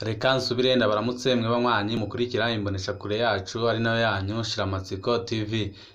Reka nsubire ndabaramutse mwe banywanyi mukurikira imboneshakure yacu ari nayo yanyu Shiramatsiko TV.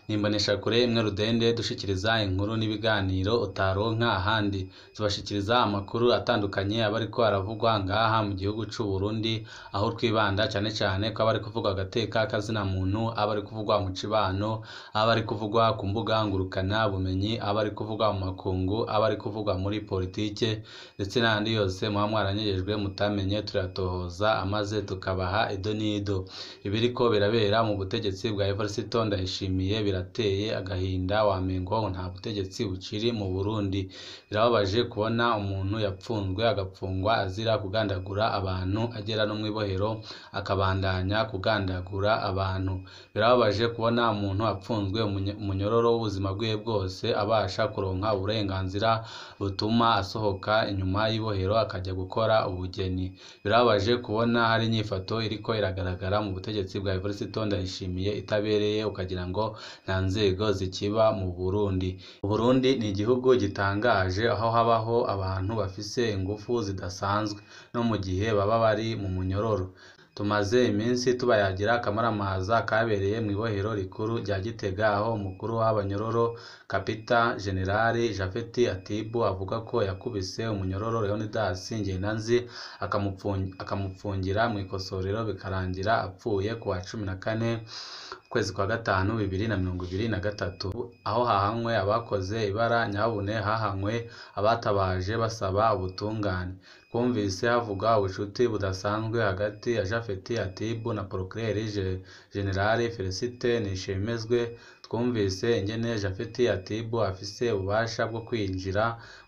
Ni imboneshakure imwe rudende dushikiriza inkuru n'ibiganiro utaronka ahandi. Tubashikiriza amakuru atandukanye aba ariko aravugwa ngaha mu gihugu c'u Burundi, aho twibanda cyane ko aba ari kuvugwa agateka kazina muntu, aba ari kuvugwa mu cibano, aba ari kuvugwa ku mbuga ngurukana bumenyi, aba ari kuvugwa mu makungu, aba ari kuvugwa muri politike ndetse n'andi yose muba mwaranyejejwe mutamenye turatohoza amaze tukabaha ido n'ido. Ibiriko birabera mu butegetsi bwa Evariste Ndayishimiye birateye agahinda, wamengo nta butegetsi bukiri mu Burundi. Birababaje kubona umuntu yapfunzwe agapfungwa azira kugandagura abantu, agera no mwibohero akabandanya kugandagura abantu. Birababaje kubona umuntu apfunzwe umunyororo w'ubuzima bwiwe bwose abasha kuronka uburenganzira butuma asohoka inyuma y'ibohero akajya gukora ubugeni. Birababaje kubona hari inyifato iriko iragaragara mu butegetsi bwa Evariste Ndayishimiye itabereye, ukagira ngo nta nzego zikiba mu Burundi. Burundi ni igihugu gitangaje aho habaho abantu bafise ingufu zidasanzwe no mu gihe baba bari mu munyororo. Tumaze iminsi tubayagira akamaramaza kabereye mu ibohero rikuru rya Gitega, aho umukuru w'abanyororo Kapita Generali Japhet Atibu avuga ko yakubise umunyororo Leonidas Ngendanzi akamupfungira mu ikosorero bikarangira apfuye ku wa 14 kwezi kwa gatanu 2023, aho hahanywe abakoze ibara nyabune, hahanywe abatabaje basaba ubutungane. Twumvise havuga ubucuti budasanzwe hagati ya Japhet Atibu na Procureur General Felicite Nishimezwe. Twumvise ingene Japhet Atibu afise ububasha bwo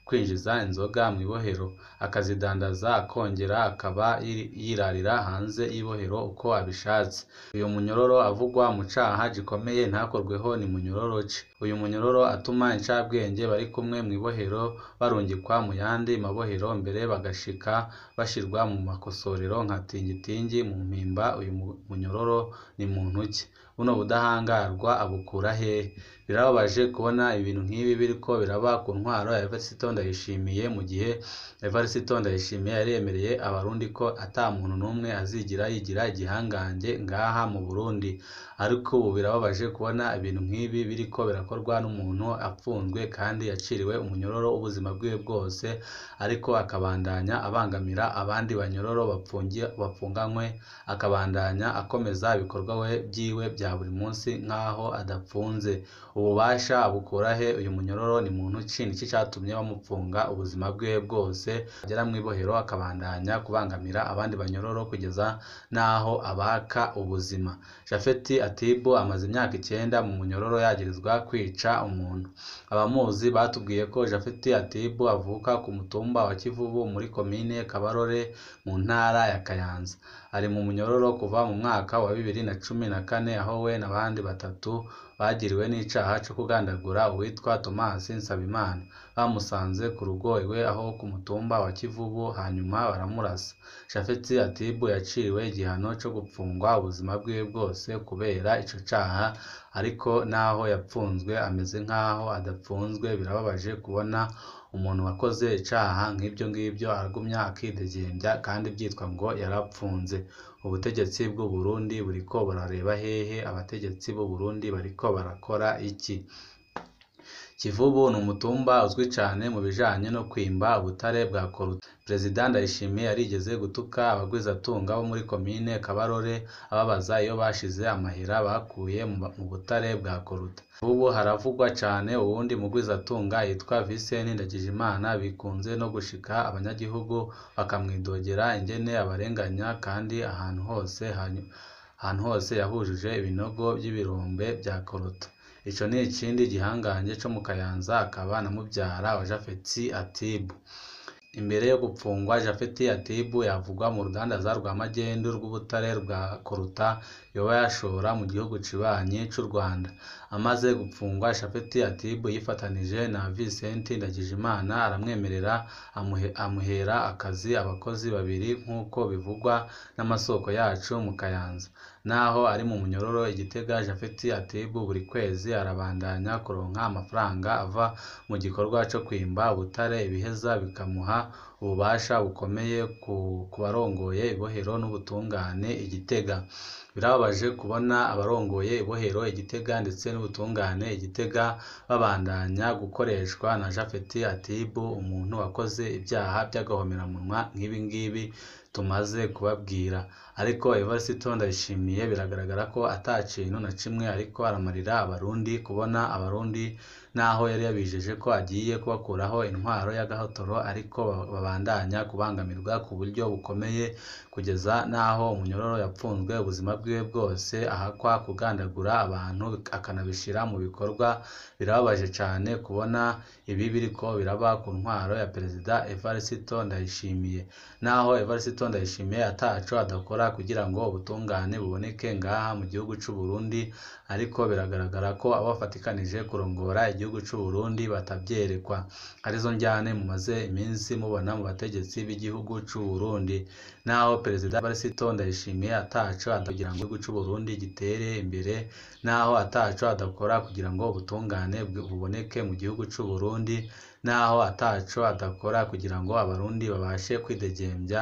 kwinjiza inzoga mu ibohero akazidandaza, akongera akaba yirarira hanze y'ibohero uko abishatse. Uyu munyororo avugwa mu caha gikomeye ntakorweho ni munyororo ce. Uyu munyororo atuma incabwenge bari kumwe mu ibohero barungikwa mu yandi mabohero, mbere bagashika bashirwa mu makosorero nka Tingitingi mu Mpimba. Uyu munyororo ni muntu ki? Buno budahangarwa abukura hehe? Birababaje kubona ibintu nk'ibi biriko biraba ku ntwaro ya Evariste Ndayishimiye, mu gihe Evariste Ndayishimiye yaremereye abarundi ko ata muntu n'umwe azigira yigira igihangange ngaha mu Burundi. Ariko ubu birababaje kubona ibintu nk'ibi biriko birakorwa n'umuntu apfunzwe kandi yaciriwe umunyororo w'ubuzima bwiwe bwose, ariko akabandanya abangamira abandi banyororo bapfunganywe, akabandanya akomeza ibikorwa byiwe bya buri munsi nkaho adapfunze. Ububasha abukura he? Uyu munyororo ni muntu ki? Niki catumye bamupfunga ubuzima bwiwe bwose, agera mu ibohero akabandanya kubangamira abandi banyororo kugeza naho abaka ubuzima? Japhet Atibu amaze imyaka 9 mu munyororo yagirizwa kwica umuntu. Abamuzi batubwiye ko Japhet Atibu avuka ku mutumba wa Kivubu muri komine Kabarore mu ntara ya Kayanza. Ari mu munyororo kuva mu mwaka wa 2014, aho we n'abandi batatu bagiriwe n'icaha cyo kugandagura uwitwa Thomas Nsabimana. Bamusanze ku rugo iwe aho ku mutumba wa Kivubu, hanyuma baramurasa. Japhet Atibu yaciriwe igihano cyo gupfungwa ubuzima bwiwe bwose kubera ico caha, ariko naho yapfunzwe ameze nkaho adapfunzwe. Birababaje kubona umuntu wakoze icaha nk'ibyo ngibyo aragumya akidegembya kandi byitwa ngo yarapfunze. Ubutegetsi bw'u Burundi buriko burareba hehe? Abategetsi b'u Burundi bariko barakora iki? Kivubu ni umutumba uzwi cyane mu bijanye no kwimba ubutare bwa koruta. Perezida Ndayishimiye yarigeze gutuka abagwizatunga bo muri komine Kabarore ababaza iyo bashize amahera bakuye mu butare bwa koruta. Ubu haravugwa cyane uwundi mugwizatunga yitwa Vincent Ndagijimana, bikunze no gushika abanyagihugu bakamwidogera ingene abarenganya kandi ahantu hose yahujuje ibinogo by'ibirombe bya koruta. Ico ni ikindi gihangange co mu Kayanza, akaba na mubyara wa Japhet Atibu. Imbere yo gupfungwa, Japhet Atibu yavugwa mu rudandaza rwa magendu rw'ubutare bwa koruta yoba yashora mu gihugu cibanyi c'u Rwanda. Amaze gupfungwa, Japhet Atibu yifatanije na Vincent Ndagijimana aramwemerera amuhera akazi abakozi babiri nk'uko bivugwa n'amasoko yacu mu Kayanza. Naho ari mu munyororo Igitega, Japhet Atibu buri kwezi arabandanya kuronka amafaranga ava mu gikorwa cyo kwimba ubutare, ibiheza bikamuha ububasha bukomeye ku barongoye ibohero n'ubutungane i Gitega. Birababaje kubona abarongoye ibohero i Gitega ndetse n'ubutungane i Gitega babandanya gukoreshwa na Japhet Atibu, umuntu wakoze ibyaha by'agahomeраmunwa nk'ibi ngibi tumaze kubabwira. Ariko Evariste Ndayishimiye biragaragara ko ata kintu na kimwe ariko aramarira abarundi, kubona abarundi naho yari yabijeje ko agiye kubakuraho intwaro y'agahotoro, ariko babandanya kubangamirwa ku buryo bukomeye kugeza naho umunyororo yapfunzwe ubuzima bwiwe bwose, ahakwa kugandagura abantu akanabishyira mu bikorwa. Birababaje cyane kubona ibi biriko biraba ku ntwaro ya Perezida Evariste Ndayishimiye, naho Evariste Ndayishimiye ataco adakora kugira ngo ubutungane buboneke ngaha mu gihugu cy'u Burundi, ariko biragaragara ko abo bafatikanije kurongora igihugu cy'u Burundi batabyerekwa. Arizo njyane mumaze iminsi mubona mu bategetsi b'igihugu cy'u Burundi, naho Perezida Evariste Ndayishimiye ataco kugira ngo igihugu cy'u Burundi gitere imbere, naho ataco adakora kugira ngo ubutungane buboneke mu gihugu cy'u Burundi, naho ataco adakora kugira ngo abarundi babashe kwidegembya,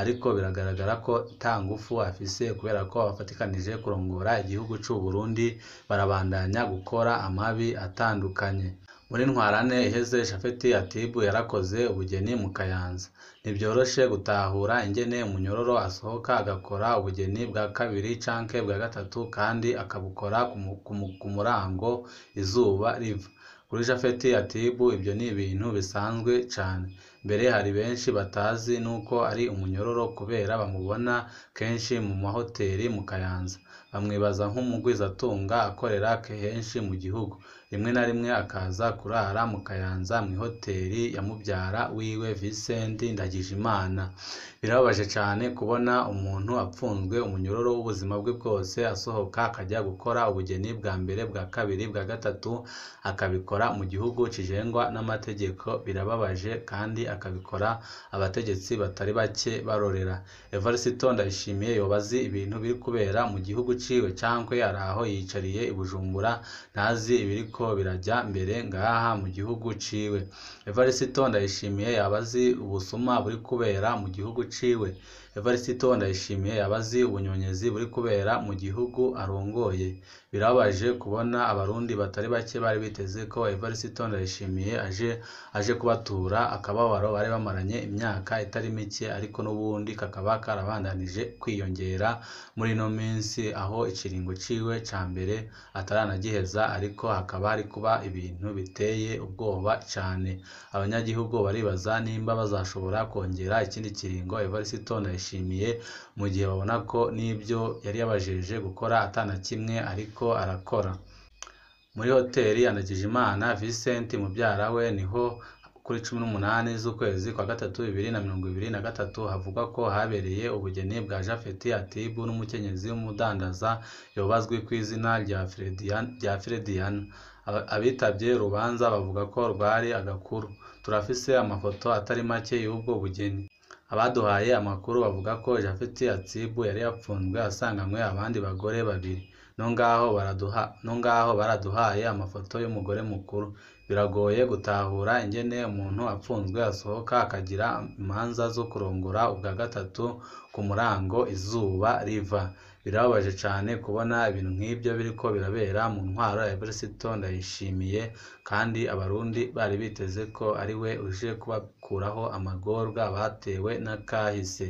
ariko biragaragara ko nta ngufu afise, kubera ko abafatikanije kurongora igihugu cy'u Burundi barabandanya gukora amabi atandukanye. Muri ntwarane iheze Japhet Atibu yarakoze ubugeni mu Kayanza. Ntibyoroshe gutahura ingene umunyororo asohoka agakora ubugeni bwa kabiri canke bwa gatatu, kandi akabukora ku murango izuba riva. Kuri Japhet Atibu ibyo ni ibintu bisanzwe cyane. Mbere hari benshi batazi nuko ari umunyororo kubera bamubona kenshi mu mahoteli mu Kayanza, bamwibaza nk'umugwizatunga akorera henshi mu gihugu. Rimwe na rimwe akaza kurara mu Kayanza mu ihoteli ya mubyara wiwe Vincent Ndagijimana. Birababaje cyane kubona umuntu apfunzwe umunyororo w'ubuzima bwe bwose asohoka akajya gukora ubugeni bwa mbere, bwa kabiri, bwa gatatu, akabikora mu gihugu kijengwa n'amategeko. Birababaje kandi akabikora abategetsi batari bake barorera. Evariste Ndayishimiye yobazi ibintu biri kubera mu gihugu ciwe, cankwe araho yicariye i Bujumbura ntazi ibiriko birajya mbere ngaha mu gihugu ciwe. Evariste Ndayishimiye yabazi ubusuma buri kubera mu gihugu ciwe. Evariste Ndayishimiye yabazi ubunyonyezi buri kubera mu gihugu arongoye. Birababaje kubona abarundi batari bake bari biteze ko Evariste Ndayishimiye aje kubatura akababaro bari bamaranye imyaka itari mike, ariko n'ubundi kakaba karabandanije kwiyongera muri no minsi, aho ikiringo ciwe ca mbere ataranagiheza, ariko hakaba hari kuba ibintu biteye ubwoba cyane. Abanyagihugu baribaza nimba bazashobora kongera ikindi kiringo Evariste Ndayishimiye, mu gihe babona ko n'ibyo yari yabajeje gukora atana kimwe ariko arakora. Muri hoteli ya Ndagijimana Vincent mubyara we niho kuri 18 z'ukwezi kwa gatatu 2023 havuga ko habereye ubugeni bwa Japhet Atibu n'umukenyezi w'umudandaza yobazwi ku izina rya Frediana. Abitabye urubanza bavuga ko rwari agakuru. Turafise amafoto atari make y'ubwo bugeni. Abaduhaye amakuru bavuga ko Japhet Atibu yari yapfunzwe asanganywe abandi bagore babiri. No ngaho baraduhaye amafoto y'umugore mukuru. Biragoye gutahura ingene umuntu apfunzwe asohoka akagira imanza zo kurongora ubwa gatatu ku murango izuba riva. Birababaje cyane kubona ibintu nk'ibyo biriko birabera mu ntwaro ya Evariste Ndayishimiye, kandi abarundi bari biteze ko ari we uje kubakuraho amagorwa batewe n'akahise.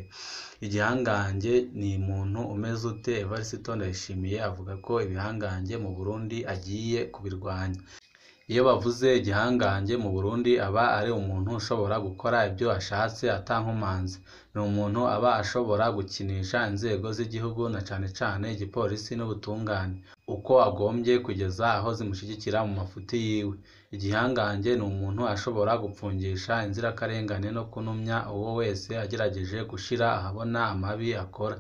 Igihangange ni umuntu umeze ute? Evariste Ndayishimiye avuga ko ibihangange mu Burundi agiye kubirwanya. Iyo bavuze igihangange mu Burundi aba ari umuntu ushobora gukora ibyo ashatse atankomanzi. Ni umuntu aba ashobora gukinisha inzego z'igihugu na cane igipolisi n'ubutungane uko agombye kugeza aho zimushyigikira mu mafuti yiwe. Igihangange ni umuntu ashobora gupfungisha inzirakarengane no kunumya uwo wese agerageje gushira ahabona amabi akora.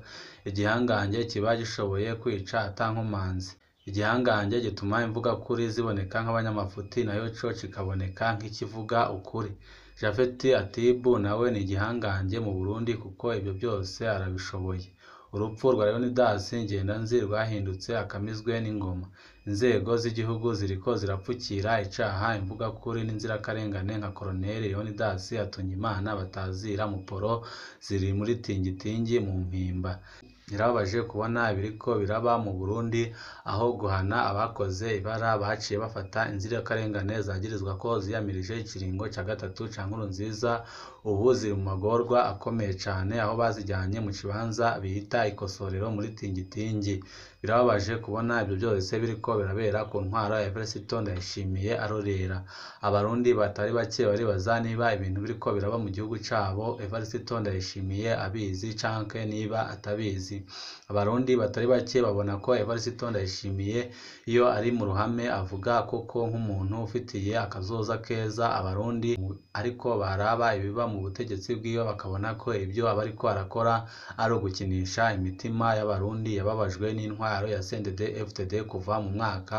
Igihangange kiba gishoboye kwica atankomanzi. Igihangange gituma imvuga kuri ziboneka nk'abanyamafuti, nayo co kikaboneka nk'ikivuga ukuri. Japhet Atibu nawe ni igihangange mu Burundi kuko ibyo byose arabishoboye. Urupfu rwa Leonidas Ngendanzi rwahindutse akamizwe n'ingoma. inzego z'igihugu ziriko zirapfukira icaha imvugakuri n'inzirakarengane nka Colonel Leonidas Hatungimana batazira Muporo ziri muri tingitingi mu mpimba. Birababaje kubona ibiriko biraba mu Burundi, aho guhana abakoze ibara baciye bafata inzirakarengane zagirizwa ko ziyamirije ikiringo ca gatatu ca Nkurunziza, ubu ziri mu magorwa akomeye cane, aho bazijyanye mu kibanza bita ikosorero muri tingitingi. Birababaje kubona ibyo byose biriko birabera ku ntwaro ya Evariste Ndayishimiye arorera. Abarundi batari bake baribaza niba ibintu biriko biraba mu gihugu cabo Evariste Ndayishimiye abizi canke niba atabizi. Abarundi batari bake babona ko Evariste Ndayishimiye iyo ari mu ruhame avuga koko nk'umuntu ufitiye akazoza keza Abarundi, ariko baraba ibiba mu butegetsi bwiwe bakabona ko ibyo aba ariko arakora ari ugukinisha imitima y'Abarundi yababajwe n'intwaro ya CNDD-FDD kuva mu mwaka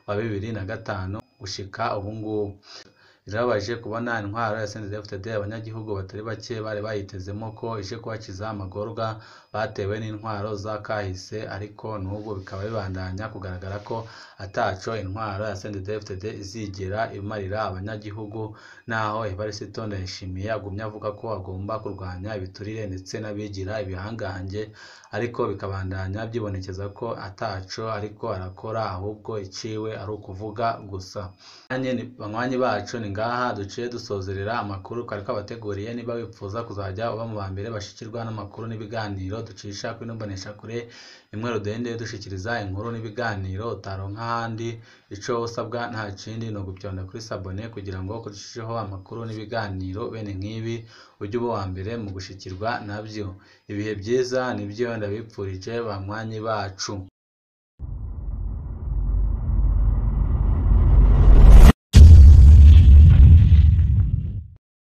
wa 2005 gushika ubu ngubu. Birababaje kubona intwaro ya CNDD-FDD abanyagihugu batari bake bari bayitezemo ko ije kubakiza amagorwa batewe n'intwaro za kahise, ariko n'ubu bikaba bibandanya kugaragara ko ataco intwaro ya CNDD-FDD izigera imarira abanyagihugu, naho Evariste Ndayishimiye agumya avuga ko agomba kurwanya ibiturire ndetse n'abigira ibihangange, ariko bikabandanya byibonekeza ko ataco ariko arakora, ahubwo iciwe ari ukuvuga gusa. Banywanyi bacu ni ngaha duciye dusozerera amakuru twari twabateguriye. Niba wipfuza kuzajya uba mu bambere bashikirwa n'amakuru n'ibiganiro ducisha kuri Imboneshakure imwe Rudende dushikiriza inkuru n'ibiganiro utaronka ahandi, ico usabwa nta kindi no gupyonda kuri sabone kugira ngo kurushijeho amakuru n'ibiganiro bene nk'ibi ujye uba wa mbere mu gushikirwa navyo. Ibihe byiza nibyo ndabipfurije banywanyi bacu.